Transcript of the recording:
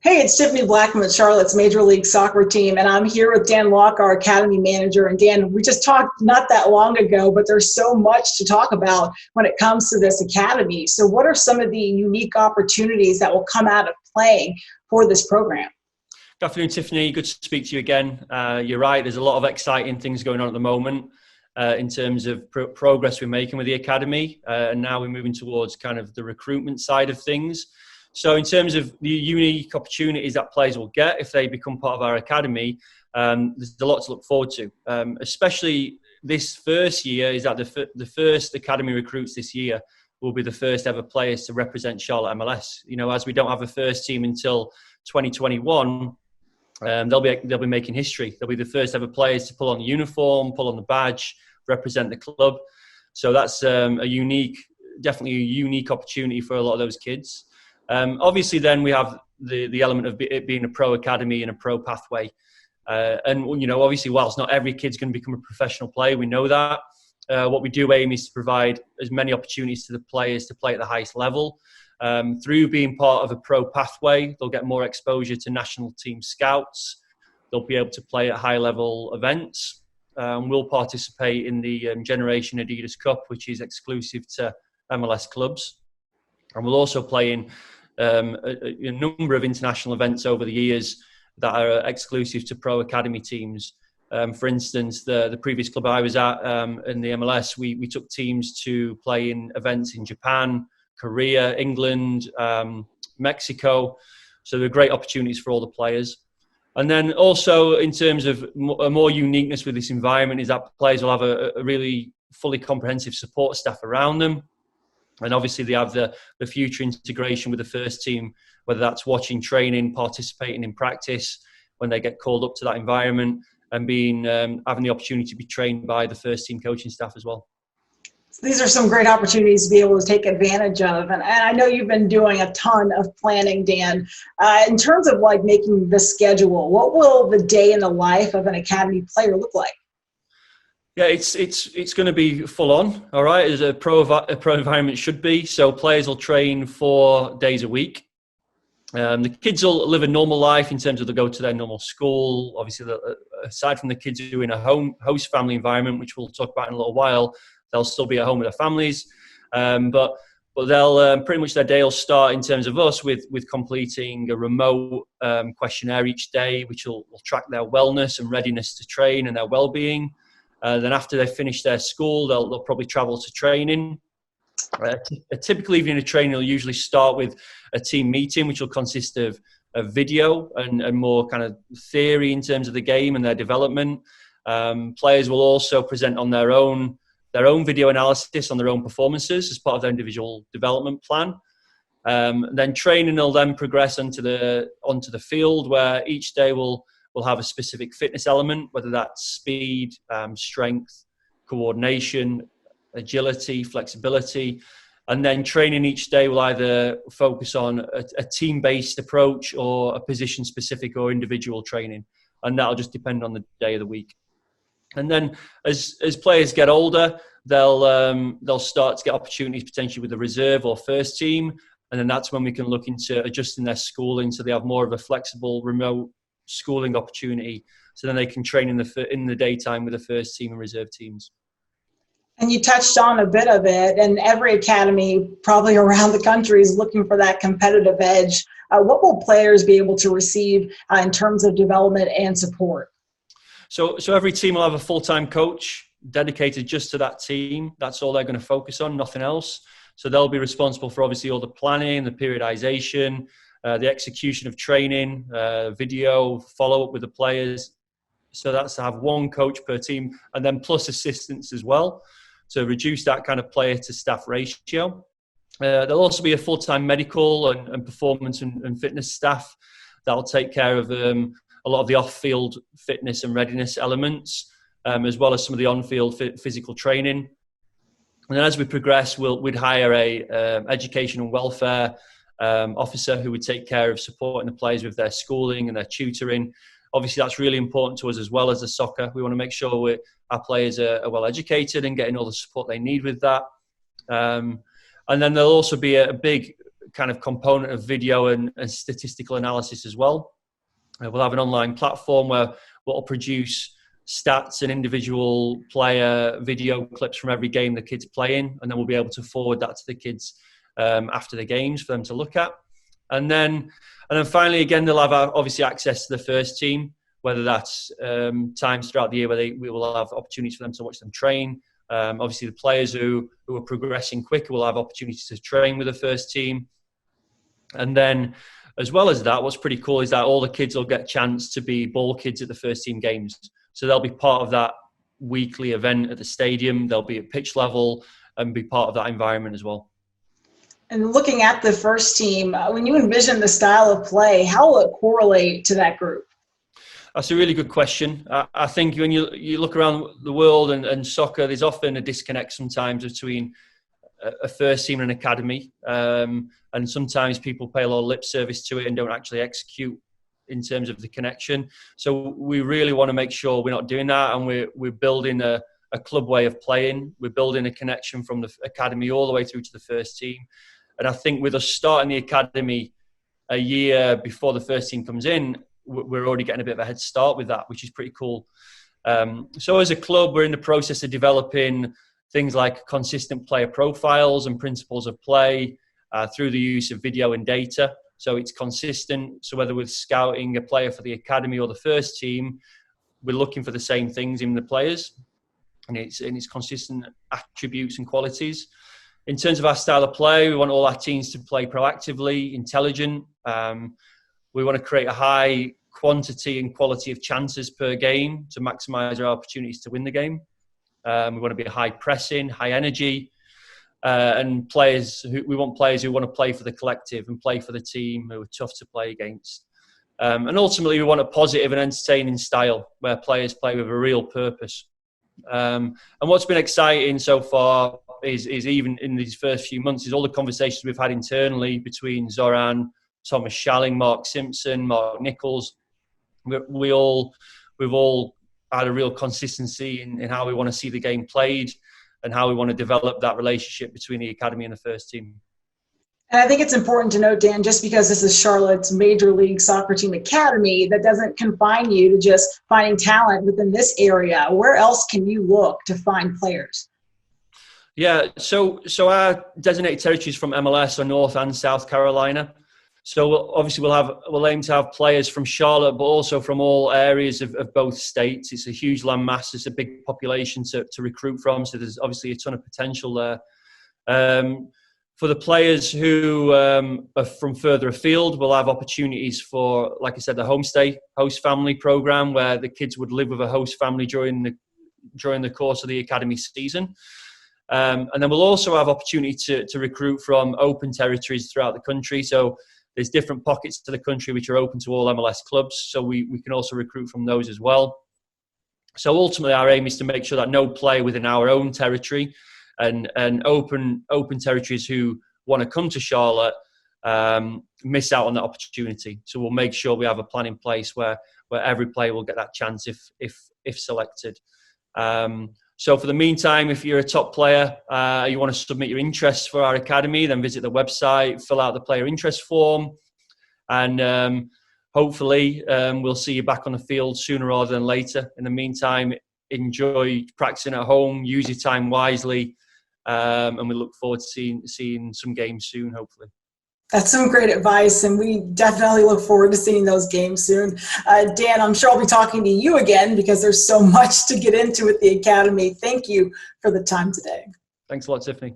Hey, it's Tiffany Blackman with Charlotte's Major League Soccer team, and I'm here with Dan Locke, our Academy Manager. And Dan, we just talked not that long ago, but there's so much to talk about when it comes to this Academy. So what are some of the unique opportunities that will come out of playing for this program? Good afternoon, Tiffany. Good to speak to you again. You're right, there's a lot of exciting things going on at the moment in terms of progress we're making with the Academy. And now we're moving towards kind of the recruitment side of things. So in terms of the unique opportunities that players will get if they become part of our academy, there's a lot to look forward to. Especially this first year is that the first academy recruits this year will be the first ever players to represent Charlotte MLS. You know, as we don't have a first team until 2021, they'll be making history. They'll be the first ever players to pull on the uniform, pull on the badge, represent the club. So that's definitely a unique opportunity for a lot of those kids. Obviously, then we have the element of it being a pro academy and a pro pathway. And, you know, obviously, whilst not every kid's going to become a professional player, we know that. What we do aim is to provide as many opportunities to the players to play at the highest level. Through being part of a pro pathway, they'll get more exposure to national team scouts. They'll be able to play at high-level events. We'll participate in the Generation Adidas Cup, which is exclusive to MLS clubs. And we'll also play in a number of international events over the years that are exclusive to pro academy teams. For instance, the previous club I was at in the MLS, we took teams to play in events in Japan, Korea, England, Mexico. So there are great opportunities for all the players. And then also in terms of a more uniqueness with this environment is that players will have a really fully comprehensive support staff around them. And obviously they have the future integration with the first team, whether that's watching training, participating in practice when they get called up to that environment, and having the opportunity to be trained by the first team coaching staff as well. These are some great opportunities to be able to take advantage of. And I know you've been doing a ton of planning, Dan. In terms of like making the schedule, what will the day in the life of an academy player look like? Yeah, it's going to be full on, all right, as a pro environment should be. So players will train 4 days a week. The kids will live a normal life in terms of they'll go to their normal school. Obviously, aside from the kids who are in a host family environment, which we'll talk about in a little while, they'll still be at home with their families. But they'll pretty much their day will start in terms of us with completing a remote questionnaire each day, which will track their wellness and readiness to train and their well-being. Then after they finish their school, they'll probably travel to training. A typical evening of training will usually start with a team meeting, which will consist of video and more kind of theory in terms of the game and their development. Players will also present on their own video analysis on their own performances as part of their individual development plan. Then training will then progress onto the field, where each day will have a specific fitness element, whether that's speed, strength, coordination, agility, flexibility. And then training each day will either focus on a team-based approach or a position-specific or individual training. And that'll just depend on the day of the week. And then as players get older, they'll start to get opportunities potentially with the reserve or first team. And then that's when we can look into adjusting their schooling so they have more of a flexible remote schooling opportunity, so then they can train in the daytime with the first team and reserve teams. And you touched on a bit of it, and every academy probably around the country is looking for that competitive edge. What will players be able to receive in terms of development and support? So every team will have a full-time coach dedicated just to that team. That's all they're going to focus on, nothing else. So they'll be responsible for obviously all the planning, the periodization, the execution of training, video, follow-up with the players. So that's to have one coach per team, and then plus assistants as well, to reduce that kind of player to staff ratio. There'll also be a full-time medical and performance and fitness staff that'll take care of a lot of the off-field fitness and readiness elements, as well as some of the on-field physical training. And then as we progress, we'd hire a education and welfare officer who would take care of supporting the players with their schooling and their tutoring. Obviously, that's really important to us as well as the soccer. We want to make sure our players are well educated and getting all the support they need with that. And then there'll also be a big kind of component of video and statistical analysis as well. We'll have an online platform where we'll produce stats and individual player video clips from every game the kids play in, and then we'll be able to forward that to the kids after the games for them to look at. And then finally, again, they'll have obviously access to the first team, whether that's times throughout the year where we will have opportunities for them to watch them train. Obviously, the players who are progressing quicker will have opportunities to train with the first team. And then, as well as that, what's pretty cool is that all the kids will get a chance to be ball kids at the first team games. So they'll be part of that weekly event at the stadium. They'll be at pitch level and be part of that environment as well. And looking at the first team, when you envision the style of play, how will it correlate to that group? That's a really good question. I think when you look around the world and soccer, there's often a disconnect sometimes between a first team and an academy. And sometimes people pay a lot of lip service to it and don't actually execute in terms of the connection. So we really want to make sure we're not doing that, and we're building a club way of playing. We're building a connection from the academy all the way through to the first team. And I think with us starting the academy a year before the first team comes in, we're already getting a bit of a head start with that, which is pretty cool. So as a club, we're in the process of developing things like consistent player profiles and principles of play through the use of video and data. So it's consistent. So whether we're scouting a player for the academy or the first team, we're looking for the same things in the players, and it's consistent attributes and qualities. In terms of our style of play, we want all our teams to play proactively, intelligent. We want to create a high quantity and quality of chances per game to maximise our opportunities to win the game. We want to be high pressing, high energy, and we want players who want to play for the collective and play for the team, who are tough to play against. And ultimately, we want a positive and entertaining style where players play with a real purpose. And what's been exciting so far is even in these first few months is all the conversations we've had internally between Zoran, Thomas Schalling, Mark Simpson, Mark Nichols. We've all had a real consistency in how we want to see the game played and how we want to develop that relationship between the academy and the first team. And I think it's important to note, Dan, just because this is Charlotte's Major League Soccer Team Academy, that doesn't confine you to just finding talent within this area. Where else can you look to find players? Yeah, so our designated territories from MLS are North and South Carolina. So obviously we'll aim to have players from Charlotte, but also from all areas of both states. It's a huge land mass. It's a big population to recruit from. So there's obviously a ton of potential there. For the players who are from further afield, we'll have opportunities for, like I said, the homestay host family program, where the kids would live with a host family during the course of the academy season. And then we'll also have opportunity to recruit from open territories throughout the country. So there's different pockets to the country which are open to all MLS clubs. So we can also recruit from those as well. So ultimately, our aim is to make sure that no player within our own territory and open territories who want to come to Charlotte miss out on that opportunity. So we'll make sure we have a plan in place where every player will get that chance if selected. So for the meantime, if you're a top player, you want to submit your interests for our academy, then visit the website, fill out the player interest form, and hopefully we'll see you back on the field sooner rather than later. In the meantime, enjoy practicing at home, use your time wisely, and we look forward to seeing some games soon, hopefully. That's some great advice, and we definitely look forward to seeing those games soon. Dan, I'm sure I'll be talking to you again because there's so much to get into with the Academy. Thank you for the time today. Thanks a lot, Tiffany.